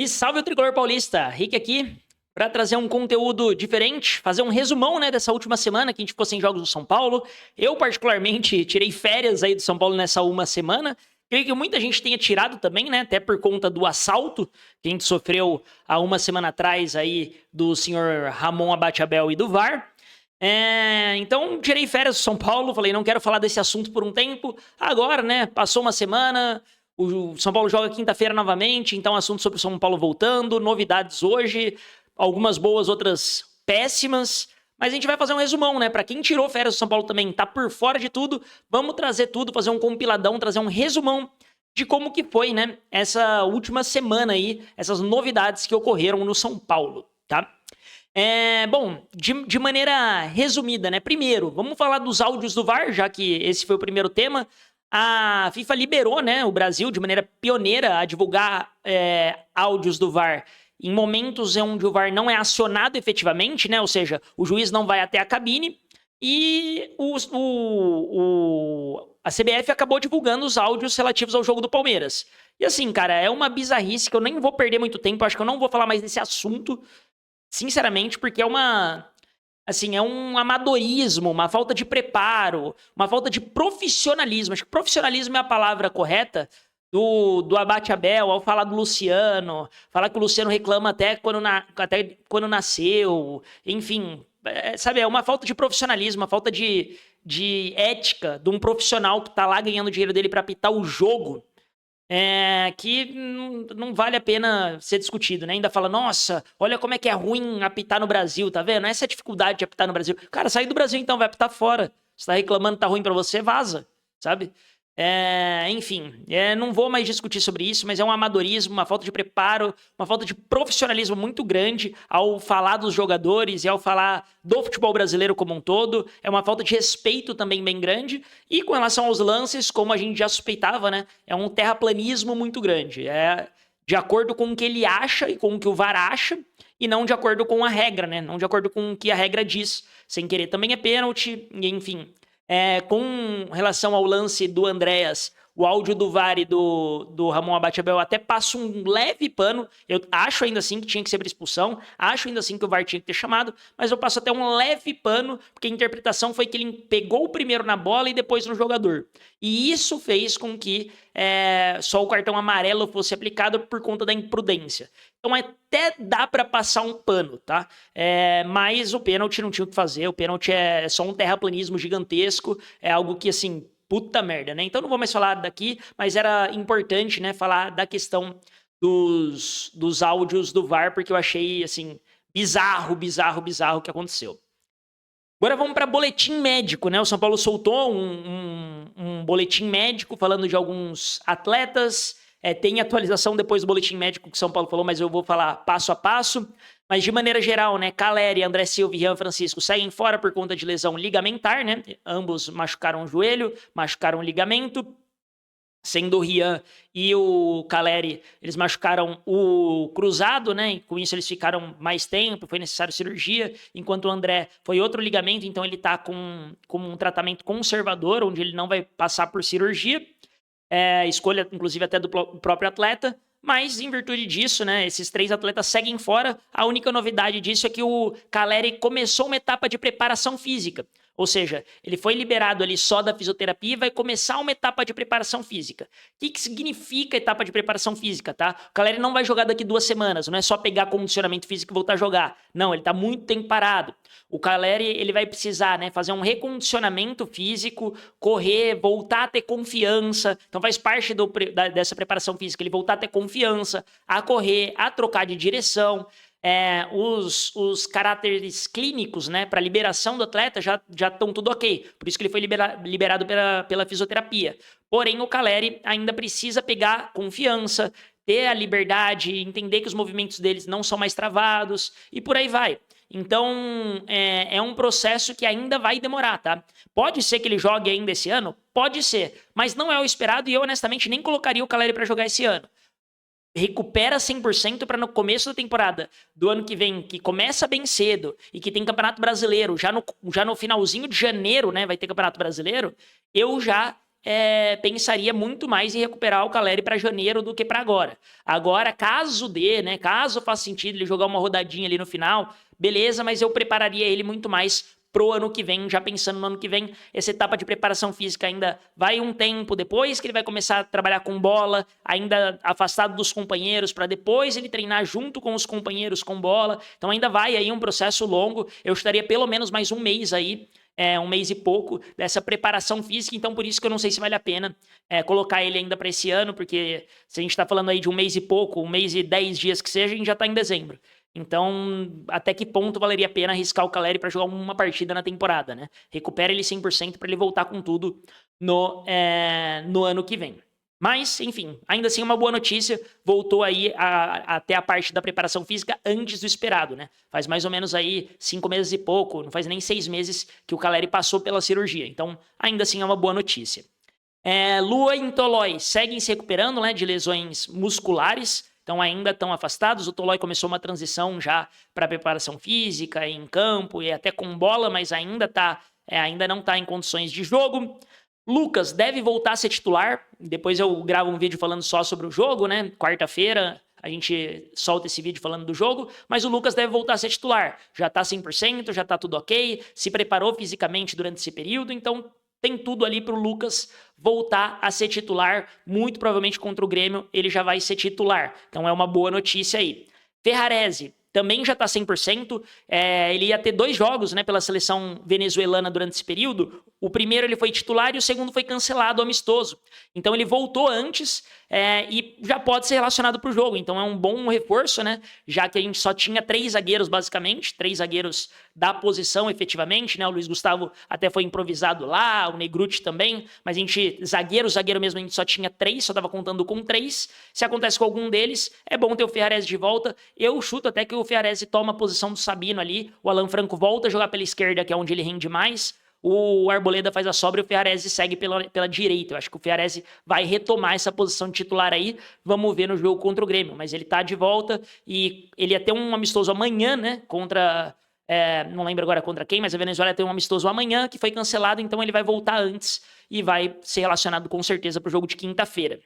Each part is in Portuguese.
E salve o Tricolor Paulista, Rick aqui para trazer um conteúdo diferente, fazer um resumão, né, dessa última semana que a gente ficou sem jogos do São Paulo. Eu particularmente tirei férias aí do São Paulo nessa uma semana. Creio que muita gente tenha tirado também, né, até por conta do assalto que a gente sofreu há uma semana atrás aí do senhor Ramon Abate-Abel e do VAR. Então tirei férias do São Paulo, falei, não quero falar desse assunto por um tempo. Agora, né, passou uma semana, o São Paulo joga quinta-feira novamente, então assunto sobre o São Paulo voltando, novidades hoje, algumas boas, outras péssimas. Mas a gente vai fazer um resumão, né? Pra quem tirou férias do São Paulo também, tá por fora de tudo, vamos trazer tudo, fazer um compiladão, trazer um resumão de como que foi, né, essa última semana aí, essas novidades que ocorreram no São Paulo, tá? Bom, de maneira resumida, né? Primeiro, vamos falar dos áudios do VAR, já que esse foi o primeiro tema. A FIFA liberou, né, o Brasil de maneira pioneira a divulgar áudios do VAR em momentos onde o VAR não é acionado efetivamente, né? Ou seja, o juiz não vai até a cabine e a CBF acabou divulgando os áudios relativos ao jogo do Palmeiras. E assim, cara, é uma bizarrice que eu nem vou perder muito tempo, acho que eu não vou falar mais desse assunto, sinceramente, porque é um amadorismo, uma falta de preparo, uma falta de profissionalismo. Acho que profissionalismo é a palavra correta do Abate-Abel ao falar do Luciano, falar que o Luciano reclama até quando nasceu, enfim, sabe, é uma falta de profissionalismo, uma falta de ética de um profissional que tá lá ganhando dinheiro dele pra apitar o jogo. Que não vale a pena ser discutido, né? Ainda fala, nossa, olha como é que é ruim apitar no Brasil, tá vendo? Essa é a dificuldade de apitar no Brasil. Cara, sai do Brasil então, vai apitar fora. Você tá reclamando que tá ruim pra você, vaza, sabe? Enfim, não vou mais discutir sobre isso, mas é um amadorismo, uma falta de preparo, uma falta de profissionalismo muito grande ao falar dos jogadores e ao falar do futebol brasileiro como um todo. É uma falta de respeito também bem grande. E com relação aos lances, como a gente já suspeitava, né? É um terraplanismo muito grande. É de acordo com o que ele acha e com o que o VAR acha, e não de acordo com a regra, né? Não de acordo com o que a regra diz. Sem querer também é pênalti, e enfim. Com relação ao lance do Andréas, o áudio do VAR e do Ramon Abate-Abel até passa um leve pano. Eu acho ainda assim que tinha que ser por expulsão, acho ainda assim que o VAR tinha que ter chamado, mas eu passo até um leve pano, porque a interpretação foi que ele pegou o primeiro na bola e depois no jogador. E isso fez com que só o cartão amarelo fosse aplicado por conta da imprudência. Então até dá pra passar um pano, tá? Mas o pênalti não tinha o que fazer, o pênalti é só um terraplanismo gigantesco, é algo que, assim, puta merda, né? Então não vou mais falar daqui, mas era importante, né, falar da questão dos áudios do VAR, porque eu achei, assim, bizarro o que aconteceu. Agora vamos para boletim médico, né? O São Paulo soltou um boletim médico falando de alguns atletas. Tem atualização depois do boletim médico que o São Paulo falou, mas eu vou falar passo a passo. Mas de maneira geral, né? Caleri, André Silva e Rian Francisco seguem fora por conta de lesão ligamentar, né? Ambos machucaram o joelho, machucaram o ligamento. Sendo o Rian e o Caleri, eles machucaram o cruzado, né? E com isso eles ficaram mais tempo, foi necessário cirurgia, enquanto o André foi outro ligamento, então ele tá com um tratamento conservador, onde ele não vai passar por cirurgia. Escolha, inclusive, até do próprio atleta. Mas, em virtude disso, né, esses 3 atletas seguem fora. A única novidade disso é que o Caleri começou uma etapa de preparação física. Ou seja, ele foi liberado ali só da fisioterapia e vai começar uma etapa de preparação física. O que significa etapa de preparação física, tá? O Caleri não vai jogar daqui 2 semanas, não é só pegar condicionamento físico e voltar a jogar. Não, ele tá muito tempo parado. O Caleri, ele vai precisar, né, fazer um recondicionamento físico, correr, voltar a ter confiança. Então faz parte dessa preparação física, ele voltar a ter confiança, a correr, a trocar de direção. Os caráteres clínicos, né, para liberação do atleta já estão tudo ok. Por isso que ele foi liberado pela fisioterapia. Porém, o Caleri ainda precisa pegar confiança, ter a liberdade, entender que os movimentos deles não são mais travados e por aí vai. Então, é um processo que ainda vai demorar, tá? Pode ser que ele jogue ainda esse ano? Pode ser, mas não é o esperado e eu, honestamente, nem colocaria o Caleri para jogar esse ano. Recupera 100% para no começo da temporada do ano que vem, que começa bem cedo e que tem Campeonato Brasileiro, já no finalzinho de janeiro, né, vai ter Campeonato Brasileiro, eu já pensaria muito mais em recuperar o Caleri para janeiro do que para agora. Agora, caso dê, né, caso faça sentido ele jogar uma rodadinha ali no final, beleza, mas eu prepararia ele muito mais pro ano que vem, já pensando no ano que vem. Essa etapa de preparação física ainda vai um tempo depois que ele vai começar a trabalhar com bola, ainda afastado dos companheiros, para depois ele treinar junto com os companheiros com bola. Então ainda vai aí um processo longo. Eu estaria pelo menos mais um mês aí, um mês e pouco dessa preparação física, então por isso que eu não sei se vale a pena colocar ele ainda para esse ano, porque se a gente está falando aí de um mês e pouco, um mês e 10 dias que seja, a gente já está em dezembro. Então, até que ponto valeria a pena arriscar o Caleri para jogar uma partida na temporada, né? Recupera ele 100% para ele voltar com tudo no ano que vem. Mas, enfim, ainda assim uma boa notícia, voltou aí até a parte da preparação física antes do esperado, né? Faz mais ou menos aí 5 meses e pouco, não faz nem 6 meses que o Caleri passou pela cirurgia. Então, ainda assim é uma boa notícia. Lua e Tolói seguem se recuperando, né, de lesões musculares, então ainda estão afastados. O Tolói começou uma transição já para preparação física, em campo e até com bola, mas ainda não está em condições de jogo. Lucas deve voltar a ser titular. Depois eu gravo um vídeo falando só sobre o jogo, né? Quarta-feira a gente solta esse vídeo falando do jogo, mas o Lucas deve voltar a ser titular. Já tá 100%, já tá tudo ok, se preparou fisicamente durante esse período, então tem tudo ali pro Lucas voltar a ser titular. Muito provavelmente contra o Grêmio ele já vai ser titular. Então é uma boa notícia aí. Ferrarese também já está 100%. Ele ia ter 2 jogos, né, pela seleção venezuelana durante esse período. O primeiro ele foi titular e o segundo foi cancelado, amistoso. Então ele voltou antes e já pode ser relacionado para o jogo. Então é um bom reforço, né? Já que a gente só tinha 3 zagueiros, basicamente. 3 zagueiros da posição, efetivamente, né? O Luiz Gustavo até foi improvisado lá, o Negruti também. Mas a gente, zagueiro mesmo, a gente só tinha 3, só estava contando com 3. Se acontece com algum deles, é bom ter o Ferrarese de volta. Eu chuto até que o Ferrarese toma a posição do Sabino ali. O Alan Franco volta a jogar pela esquerda, que é onde ele rende mais. O Arboleda faz a sobra e o Ferrarese segue pela direita. Eu acho que o Ferrarese vai retomar essa posição de titular aí. Vamos ver no jogo contra o Grêmio. Mas ele tá de volta e ele ia ter um amistoso amanhã, né? Contra... não lembro agora contra quem, mas a Venezuela tem um amistoso amanhã que foi cancelado, então ele vai voltar antes e vai ser relacionado com certeza pro jogo de quinta-feira.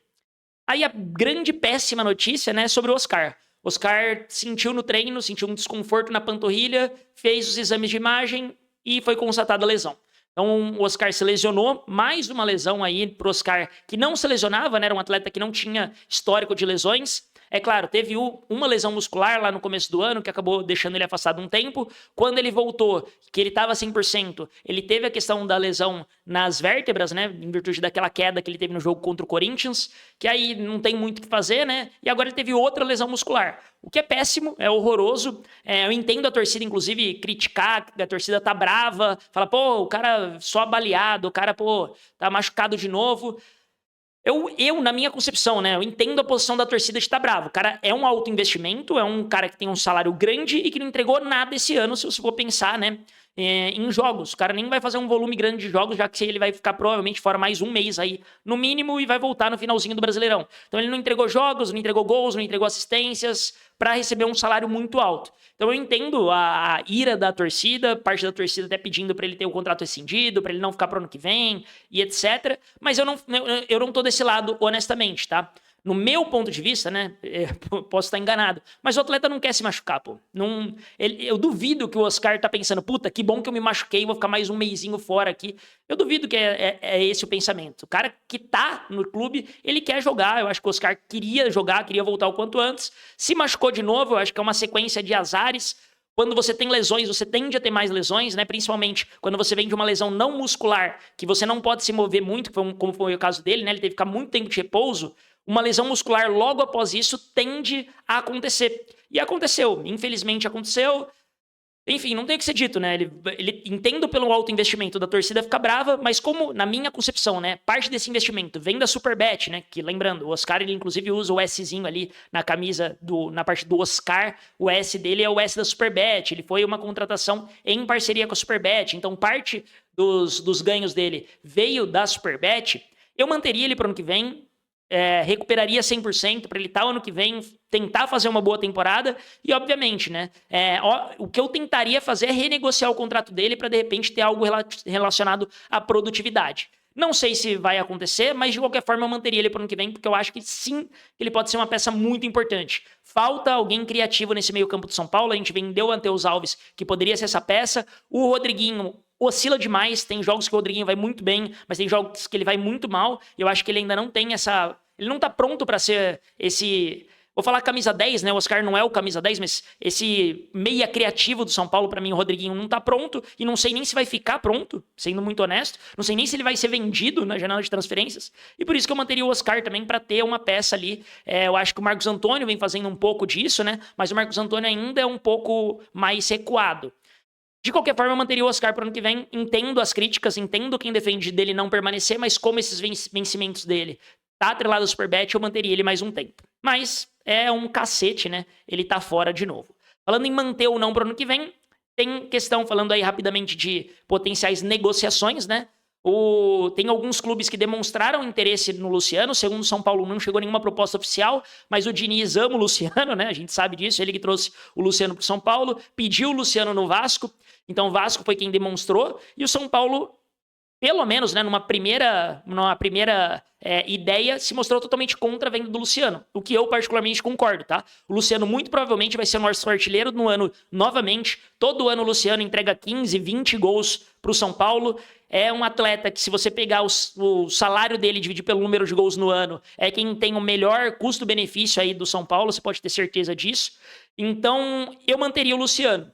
Aí a grande péssima notícia, né, sobre o Oscar. Oscar sentiu no treino, sentiu um desconforto na panturrilha, fez os exames de imagem e foi constatada a lesão. Então o Oscar se lesionou, mais uma lesão aí pro Oscar que não se lesionava, né? Era um atleta que não tinha histórico de lesões. É claro, teve uma lesão muscular lá no começo do ano que acabou deixando ele afastado um tempo. Quando ele voltou, que ele estava 100%, ele teve a questão da lesão nas vértebras, né? Em virtude daquela queda que ele teve no jogo contra o Corinthians, que aí não tem muito o que fazer, né? E agora ele teve outra lesão muscular. O que é péssimo, é horroroso. Eu entendo a torcida, inclusive, criticar, a torcida tá brava, fala, pô, o cara só baleado, o cara, pô, tá machucado de novo. Eu, na minha concepção, né, eu entendo a posição da torcida de estar bravo. O cara é um alto investimento, é um cara que tem um salário grande e que não entregou nada esse ano, se você for pensar, né, em jogos. O cara nem vai fazer um volume grande de jogos, já que ele vai ficar provavelmente fora mais um mês aí, no mínimo, e vai voltar no finalzinho do Brasileirão. Então ele não entregou jogos, não entregou gols, não entregou assistências para receber um salário muito alto. Então eu entendo a ira da torcida, parte da torcida até pedindo para ele ter o contrato rescindido, para ele não ficar pro ano que vem e etc. Mas eu não tô desse lado, honestamente, tá? No meu ponto de vista, né? Posso estar enganado, mas o atleta não quer se machucar, pô. Eu duvido que o Oscar tá pensando, puta, que bom que eu me machuquei, vou ficar mais um mesinho fora aqui. Eu duvido que é esse o pensamento. O cara que tá no clube, ele quer jogar. Eu acho que o Oscar queria jogar, queria voltar o quanto antes. Se machucou de novo, eu acho que é uma sequência de azares. Quando você tem lesões, você tende a ter mais lesões, né? Principalmente quando você vem de uma lesão não muscular, que você não pode se mover muito, como foi o caso dele, né? Ele teve que ficar muito tempo de repouso. Uma lesão muscular logo após isso tende a acontecer. E aconteceu, infelizmente aconteceu. Enfim, não tem o que ser dito, né? Ele entendo pelo alto investimento da torcida ficar brava, mas como, na minha concepção, né? Parte desse investimento vem da Superbet, né? Que, lembrando, o Oscar, ele inclusive usa o Szinho ali na camisa, na parte do Oscar. O S dele é o S da Superbet. Ele foi uma contratação em parceria com a Superbet. Então, parte dos ganhos dele veio da Superbet. Eu manteria ele para o ano que vem. Recuperaria 100% para ele estar ano que vem, tentar fazer uma boa temporada e, obviamente, né, o que eu tentaria fazer é renegociar o contrato dele para, de repente, ter algo relacionado à produtividade. Não sei se vai acontecer, mas de qualquer forma eu manteria ele para o ano que vem, porque eu acho que sim, ele pode ser uma peça muito importante. Falta alguém criativo nesse meio campo do São Paulo, a gente vendeu o Matheus Alves, que poderia ser essa peça. O Rodriguinho oscila demais, tem jogos que o Rodriguinho vai muito bem, mas tem jogos que ele vai muito mal, e eu acho que ele ainda não tem essa... Ele não tá pronto para ser esse... Vou falar camisa 10, né? O Oscar não é o camisa 10, mas esse meia criativo do São Paulo, pra mim, o Rodriguinho não tá pronto. E não sei nem se vai ficar pronto, sendo muito honesto. Não sei nem se ele vai ser vendido na janela de transferências. E por isso que eu manteria o Oscar também pra ter uma peça ali. Eu acho que o Marcos Antônio vem fazendo um pouco disso, né? Mas o Marcos Antônio ainda é um pouco mais recuado. De qualquer forma, eu manteria o Oscar pro ano que vem. Entendo as críticas, entendo quem defende dele não permanecer, mas como esses vencimentos dele tá atrelado ao Superbet, eu manteria ele mais um tempo. Mas é um cacete, né? Ele tá fora de novo. Falando em manter ou não pro ano que vem, tem questão, falando aí rapidamente de potenciais negociações, né? Tem alguns clubes que demonstraram interesse no Luciano. Segundo o São Paulo, não chegou nenhuma proposta oficial, mas o Diniz ama o Luciano, né? A gente sabe disso. Ele que trouxe o Luciano pro São Paulo, pediu o Luciano no Vasco. Então o Vasco foi quem demonstrou. E o São Paulo, pelo menos, né, numa primeira ideia, se mostrou totalmente contra a venda do Luciano. O que eu particularmente concordo, tá? O Luciano muito provavelmente vai ser o nosso artilheiro no ano novamente. Todo ano o Luciano entrega 15, 20 gols pro São Paulo. É um atleta que, se você pegar o salário dele e dividir pelo número de gols no ano, é quem tem o melhor custo-benefício aí do São Paulo, você pode ter certeza disso. Então, eu manteria o Luciano.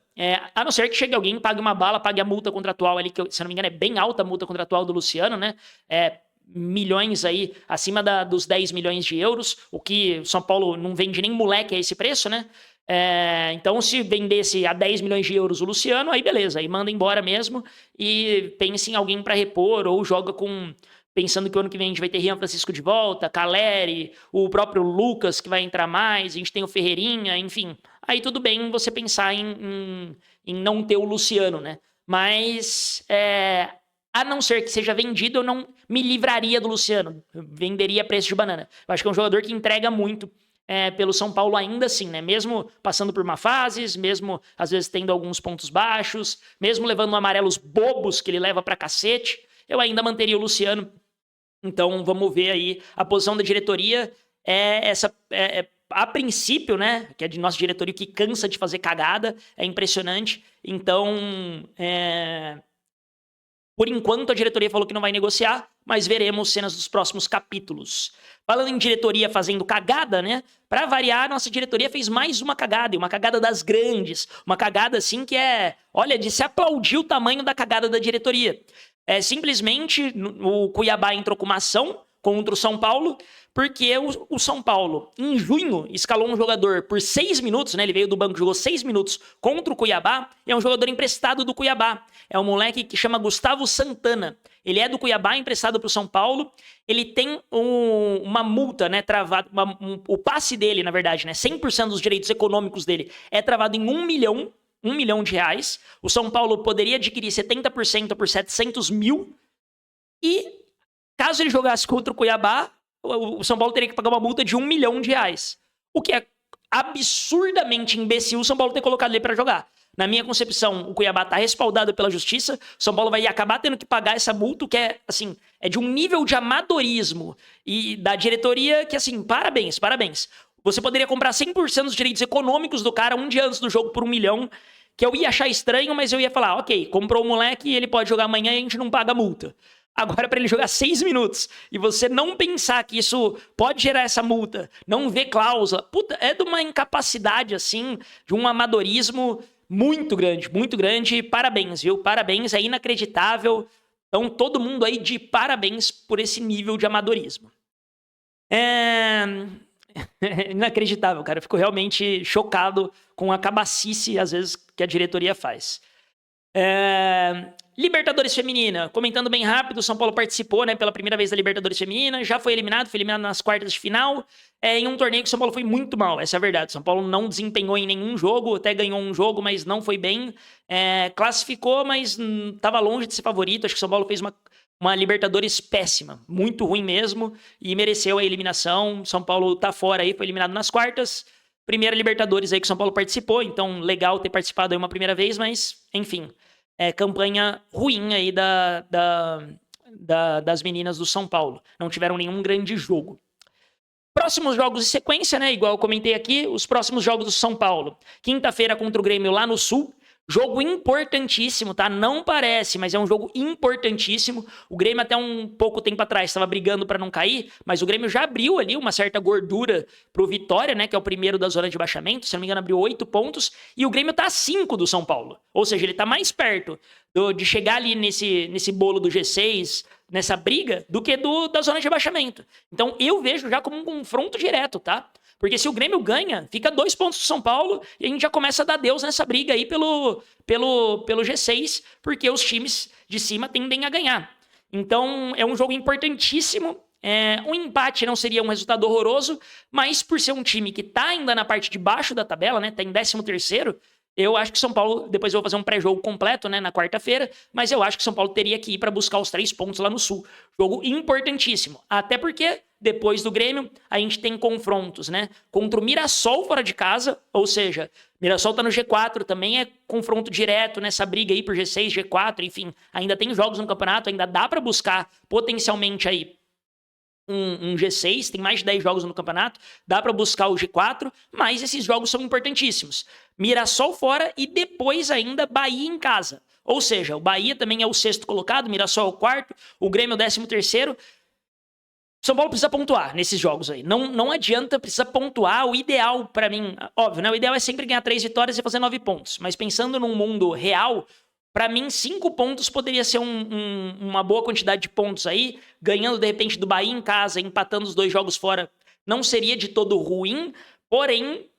A não ser que chegue alguém, pague uma bala, pague a multa contratual ali, que, se eu não me engano, é bem alta a multa contratual do Luciano, né? Milhões aí, acima dos 10 milhões de euros, o que o São Paulo não vende nem moleque a esse preço, né? Então, se vendesse a 10 milhões de euros o Luciano, aí beleza, aí manda embora mesmo e pense em alguém para repor, ou joga com... Pensando que o ano que vem a gente vai ter Rian Francisco de volta, Caleri, o próprio Lucas que vai entrar mais, a gente tem o Ferreirinha, enfim. Aí tudo bem você pensar em não ter o Luciano, né? Mas, a não ser que seja vendido, eu não me livraria do Luciano. Eu venderia a preço de banana. Eu acho que é um jogador que entrega muito pelo São Paulo ainda assim, né? Mesmo passando por uma fases, mesmo às vezes tendo alguns pontos baixos, mesmo levando amarelos bobos que ele leva pra cacete, eu ainda manteria o Luciano. Então, vamos ver aí. A posição da diretoria a princípio, né? Que é de nossa diretoria que cansa de fazer cagada. É impressionante. Então, por enquanto, a diretoria falou que não vai negociar, mas veremos cenas dos próximos capítulos. Falando em diretoria fazendo cagada, né? Pra variar, nossa diretoria fez mais uma cagada, e uma cagada das grandes. Uma cagada, assim, que olha, de se aplaudir o tamanho da cagada da diretoria. Simplesmente o Cuiabá entrou com uma ação contra o São Paulo, porque o São Paulo, em junho, escalou um jogador por 6 minutos, né? Ele veio do banco, jogou 6 minutos contra o Cuiabá, e é um jogador emprestado do Cuiabá. É um moleque que chama Gustavo Santana. Ele é do Cuiabá, emprestado para o São Paulo. Ele tem uma multa, né, travada, o passe dele, na verdade, né, 100% dos direitos econômicos dele é travado em 1 milhão de reais. O São Paulo poderia adquirir 70% por 700 mil. E caso ele jogasse contra o Cuiabá, o São Paulo teria que pagar uma multa de 1 milhão de reais. O que é absurdamente imbecil o São Paulo ter colocado ele para jogar. Na minha concepção, o Cuiabá tá respaldado pela justiça. O São Paulo vai acabar tendo que pagar essa multa, que é de um nível de amadorismo e da diretoria que, assim, parabéns. Você poderia comprar 100% dos direitos econômicos do cara um dia antes do jogo por 1 milhão, que eu ia achar estranho, mas eu ia falar, ok, comprou o moleque e ele pode jogar amanhã e a gente não paga a multa. Agora, para ele jogar 6 minutos e você não pensar que isso pode gerar essa multa, não ver cláusula, puta, é de uma incapacidade, assim, de um amadorismo muito grande. Parabéns, viu? Parabéns, é inacreditável. Então, todo mundo aí de parabéns por esse nível de amadorismo. Inacreditável, cara. Eu fico realmente chocado com a cabacice, às vezes, que a diretoria faz. Libertadores Feminina, comentando bem rápido, o São Paulo participou, né, pela primeira vez da Libertadores Feminina, já foi eliminado nas quartas de final, em um torneio que o São Paulo foi muito mal, essa é a verdade. O São Paulo não desempenhou em nenhum jogo, até ganhou um jogo, mas não foi bem. Classificou, mas estava longe de ser favorito. Acho que o São Paulo fez uma Libertadores péssima, muito ruim mesmo, e mereceu a eliminação. São Paulo tá fora aí, foi eliminado nas quartas. Primeira Libertadores aí que o São Paulo participou, então legal ter participado aí uma primeira vez, mas enfim, campanha ruim aí das meninas do São Paulo. Não tiveram nenhum grande jogo. Próximos jogos em sequência, né? Igual eu comentei aqui, os próximos jogos do São Paulo. Quinta-feira contra o Grêmio lá no Sul. Jogo importantíssimo, tá? Não parece, mas é um jogo importantíssimo. O Grêmio até um pouco tempo atrás estava brigando para não cair, mas o Grêmio já abriu ali uma certa gordura pro Vitória, né? Que é o primeiro da zona de baixamento. Se não me engano, abriu 8 pontos. E o Grêmio tá a 5 do São Paulo. Ou seja, ele tá mais perto de chegar ali nesse bolo do G6, nessa briga, do que da zona de rebaixamento. Então eu vejo já como um confronto direto, tá? Porque se o Grêmio ganha, fica 2 pontos do São Paulo e a gente já começa a dar Deus nessa briga aí pelo G6, porque os times de cima tendem a ganhar. Então é um jogo importantíssimo. Um empate não seria um resultado horroroso, mas por ser um time que tá ainda na parte de baixo da tabela, né? Tá em 13º, eu acho que São Paulo, depois eu vou fazer um pré-jogo completo, né, na quarta-feira, mas eu acho que São Paulo teria que ir para buscar os 3 pontos lá no Sul. Jogo importantíssimo, até porque depois do Grêmio a gente tem confrontos, né, contra o Mirassol fora de casa, ou seja, Mirassol tá no G4, também é confronto direto nessa briga aí por G6, G4, enfim, ainda tem jogos no campeonato, ainda dá para buscar potencialmente aí um G6, tem mais de 10 jogos no campeonato, dá para buscar o G4, mas esses jogos são importantíssimos. Mirassol fora e depois ainda Bahia em casa. Ou seja, o Bahia também é o 6º colocado, Mirassol é o 4º, o Grêmio é o 13º. São Paulo precisa pontuar nesses jogos aí. Não adianta, precisa pontuar. O ideal para mim, óbvio, né? O ideal é sempre ganhar 3 vitórias e fazer 9 pontos. Mas pensando num mundo real, para mim, 5 pontos poderia ser uma boa quantidade de pontos aí. Ganhando, de repente, do Bahia em casa, empatando os 2 jogos fora, não seria de todo ruim. Porém,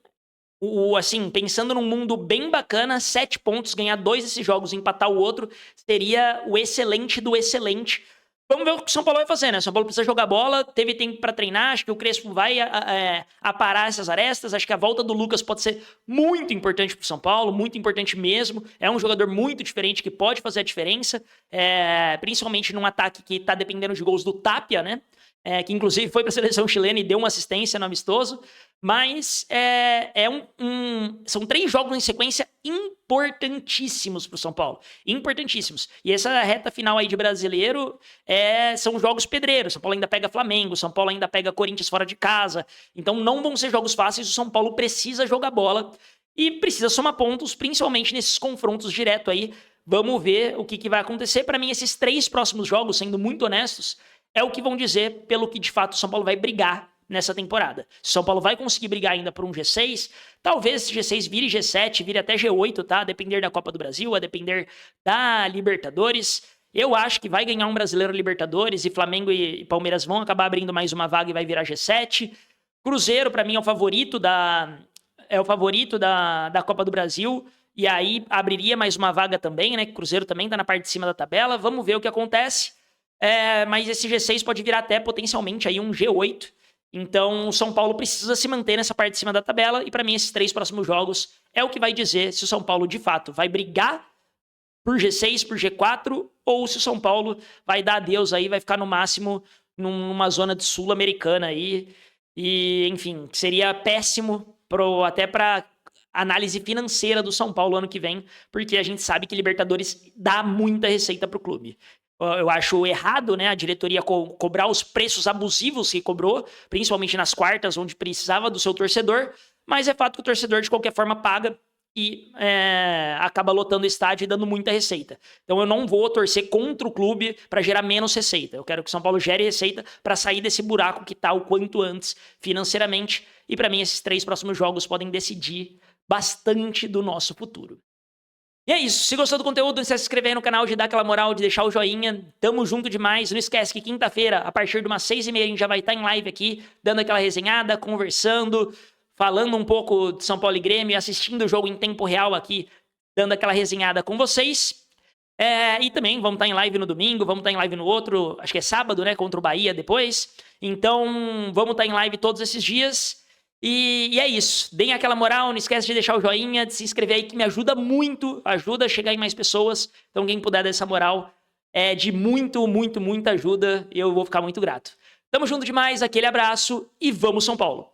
assim, pensando num mundo bem bacana, 7 pontos, ganhar 2 desses jogos e empatar o outro, seria o excelente do excelente. Vamos ver o que o São Paulo vai fazer, né? O São Paulo precisa jogar bola, teve tempo para treinar, acho que o Crespo vai aparar essas arestas, acho que a volta do Lucas pode ser muito importante pro São Paulo, muito importante mesmo, é um jogador muito diferente que pode fazer a diferença, principalmente num ataque que tá dependendo de gols do Tapia, né? Que inclusive foi para a seleção chilena e deu uma assistência no amistoso, mas são 3 jogos em sequência importantíssimos para o São Paulo, importantíssimos. E essa reta final aí de brasileiro são jogos pedreiros. São Paulo ainda pega Flamengo, São Paulo ainda pega Corinthians fora de casa, então não vão ser jogos fáceis. O São Paulo precisa jogar bola e precisa somar pontos, principalmente nesses confrontos direto aí. Vamos ver o que vai acontecer. Para mim, esses 3 próximos jogos, sendo muito honestos, é o que vão dizer pelo que de fato o São Paulo vai brigar nessa temporada. Se o São Paulo vai conseguir brigar ainda por um G6, talvez esse G6 vire G7, vire até G8, tá? A depender da Copa do Brasil, a depender da Libertadores. Eu acho que vai ganhar um Brasileiro Libertadores e Flamengo e Palmeiras vão acabar abrindo mais uma vaga e vai virar G7. Cruzeiro, para mim, é o favorito da Copa do Brasil. E aí abriria mais uma vaga também, né? Que o Cruzeiro também tá na parte de cima da tabela. Vamos ver o que acontece. Mas esse G6 pode virar até potencialmente aí um G8. Então o São Paulo precisa se manter nessa parte de cima da tabela. E para mim esses 3 próximos jogos é o que vai dizer se o São Paulo de fato vai brigar por G6, por G4, ou se o São Paulo vai dar adeus aí, vai ficar no máximo numa zona de Sul-Americana aí. E enfim, seria péssimo até para análise financeira do São Paulo ano que vem, porque a gente sabe que Libertadores dá muita receita pro clube. Eu acho errado, né, a diretoria cobrar os preços abusivos que cobrou, principalmente nas quartas, onde precisava do seu torcedor, mas é fato que o torcedor, de qualquer forma, paga e acaba lotando o estádio e dando muita receita. Então eu não vou torcer contra o clube para gerar menos receita. Eu quero que o São Paulo gere receita para sair desse buraco que tá o quanto antes financeiramente. E para mim esses 3 próximos jogos podem decidir bastante do nosso futuro. E é isso, se gostou do conteúdo, não esquece de se inscrever aí no canal, de dar aquela moral, de deixar o joinha, tamo junto demais, não esquece que quinta-feira, a partir de umas 6h30, a gente já vai estar em live aqui, dando aquela resenhada, conversando, falando um pouco de São Paulo e Grêmio, assistindo o jogo em tempo real aqui, dando aquela resenhada com vocês. E também vamos estar em live no domingo, vamos estar em live no outro, acho que é sábado, né, contra o Bahia depois, então vamos estar em live todos esses dias. E é isso, deem aquela moral, não esquece de deixar o joinha, de se inscrever aí que me ajuda muito, ajuda a chegar em mais pessoas. Então quem puder dar essa moral é de muita ajuda e eu vou ficar muito grato. Tamo junto demais, aquele abraço e vamos São Paulo!